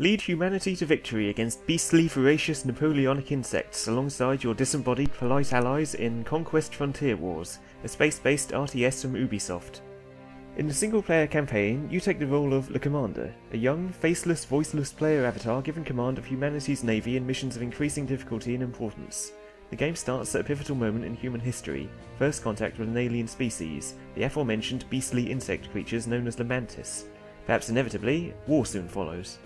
Lead humanity to victory against beastly, voracious Napoleonic insects alongside your disembodied polite allies in Conquest Frontier Wars, a space-based RTS from Ubisoft. In the single-player campaign, you take the role of the Commander, a young, faceless, voiceless player avatar given command of humanity's navy in missions of increasing difficulty and importance. The game starts at a pivotal moment in human history, first contact with an alien species, the aforementioned beastly insect creatures known as the Mantis. Perhaps inevitably, war soon follows.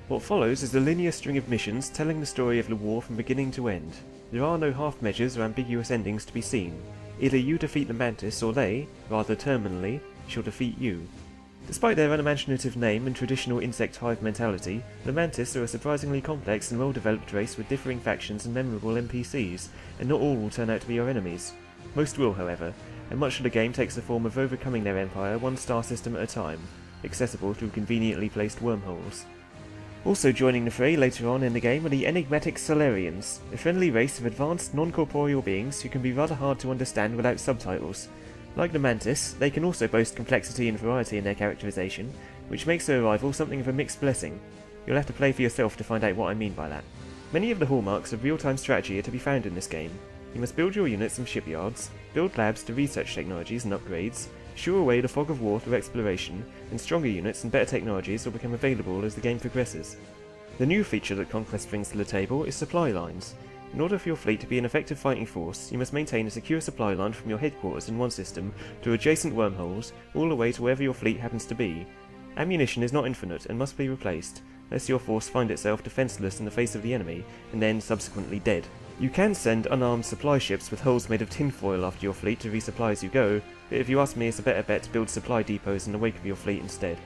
What follows is a linear string of missions telling the story of the war from beginning to end. There are no half measures or ambiguous endings to be seen. Either you defeat the Mantis or they, rather terminally, shall defeat you. Despite their unimaginative name and traditional insect hive mentality, the Mantis are a surprisingly complex and well-developed race with differing factions and memorable NPCs, and not all will turn out to be your enemies. Most will, however, and much of the game takes the form of overcoming their empire one star system at a time, accessible through conveniently placed wormholes. Also joining the fray later on in the game are the enigmatic Solarians, a friendly race of advanced non-corporeal beings who can be rather hard to understand without subtitles. Like the Mantis, they can also boast complexity and variety in their characterization, which makes their arrival something of a mixed blessing. You'll have to play for yourself to find out what I mean by that. Many of the hallmarks of real-time strategy are to be found in this game. You must build your units and shipyards, build labs to research technologies and upgrades, shoo away the fog of war through exploration, and stronger units and better technologies will become available as the game progresses. The new feature that Conquest brings to the table is supply lines. In order for your fleet to be an effective fighting force, you must maintain a secure supply line from your headquarters in one system to adjacent wormholes, all the way to wherever your fleet happens to be. Ammunition is not infinite and must be replaced, lest your force find itself defenceless in the face of the enemy, and then subsequently dead. You can send unarmed supply ships with hulls made of tinfoil after your fleet to resupply as you go, but if you ask me, it's a better bet to build supply depots in the wake of your fleet instead,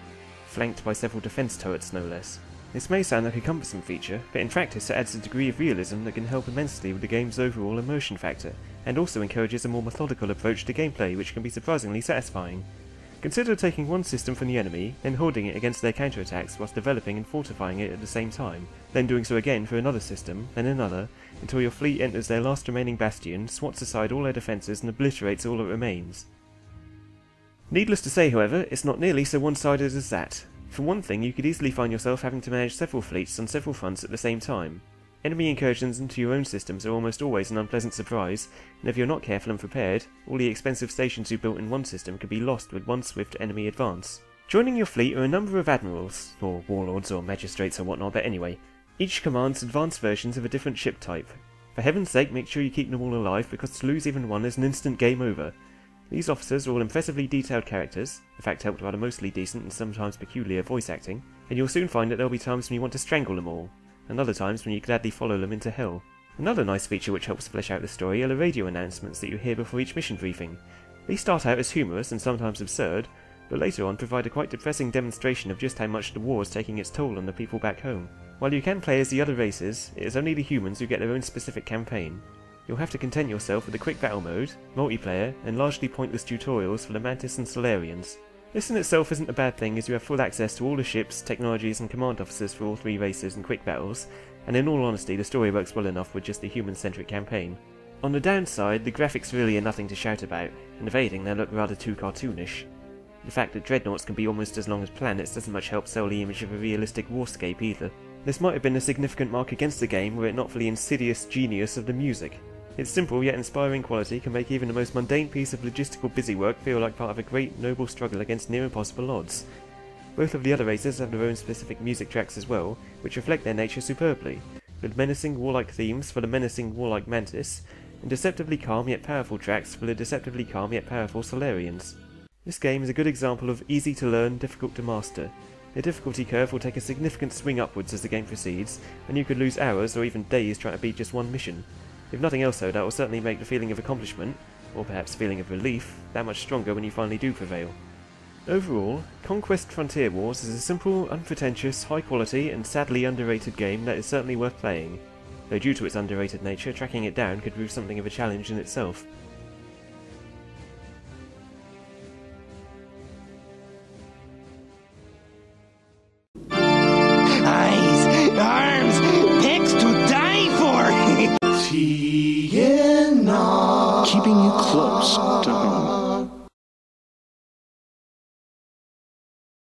flanked by several defence turrets no less. This may sound like a cumbersome feature, but in practice it adds a degree of realism that can help immensely with the game's overall immersion factor, and also encourages a more methodical approach to gameplay which can be surprisingly satisfying. Consider taking one system from the enemy, then holding it against their counterattacks whilst developing and fortifying it at the same time, then doing so again for another system, then another, until your fleet enters their last remaining bastion, swats aside all their defences and obliterates all that remains. Needless to say, however, it's not nearly so one-sided as that. For one thing, you could easily find yourself having to manage several fleets on several fronts at the same time. Enemy incursions into your own systems are almost always an unpleasant surprise, and if you're not careful and prepared, all the expensive stations you built in one system could be lost with one swift enemy advance. Joining your fleet are a number of admirals, or warlords or magistrates or whatnot, but anyway. Each commands advanced versions of a different ship type. For heaven's sake, make sure you keep them all alive, because to lose even one is an instant game over. These officers are all impressively detailed characters, in fact helped by the mostly decent and sometimes peculiar voice acting, and you'll soon find that there'll be times when you want to strangle them all, and other times when you gladly follow them into hell. Another nice feature which helps flesh out the story are the radio announcements that you hear before each mission briefing. These start out as humorous and sometimes absurd, but later on provide a quite depressing demonstration of just how much the war is taking its toll on the people back home. While you can play as the other races, it is only the humans who get their own specific campaign. You'll have to content yourself with the quick battle mode, multiplayer, and largely pointless tutorials for the Mantis and Solarians. This in itself isn't a bad thing, as you have full access to all the ships, technologies and command officers for all three races and quick battles, and in all honesty the story works well enough with just a human-centric campaign. On the downside, the graphics really are nothing to shout about, and if anything they look rather too cartoonish. The fact that dreadnoughts can be almost as long as planets doesn't much help sell the image of a realistic warscape either. This might have been a significant mark against the game were it not for the insidious genius of the music. Its simple yet inspiring quality can make even the most mundane piece of logistical busywork feel like part of a great, noble struggle against near impossible odds. Both of the other races have their own specific music tracks as well, which reflect their nature superbly, with menacing warlike themes for the menacing warlike Mantis, and deceptively calm yet powerful tracks for the deceptively calm yet powerful Solarians. This game is a good example of easy to learn, difficult to master. The difficulty curve will take a significant swing upwards as the game proceeds, and you could lose hours or even days trying to beat just one mission. If nothing else though, that will certainly make the feeling of accomplishment, or perhaps feeling of relief, that much stronger when you finally do prevail. Overall, Conquest Frontier Wars is a simple, unpretentious, high quality and sadly underrated game that is certainly worth playing, though due to its underrated nature, tracking it down could prove something of a challenge in itself. Eyes, arms, pics to die for! Keeping you close to home.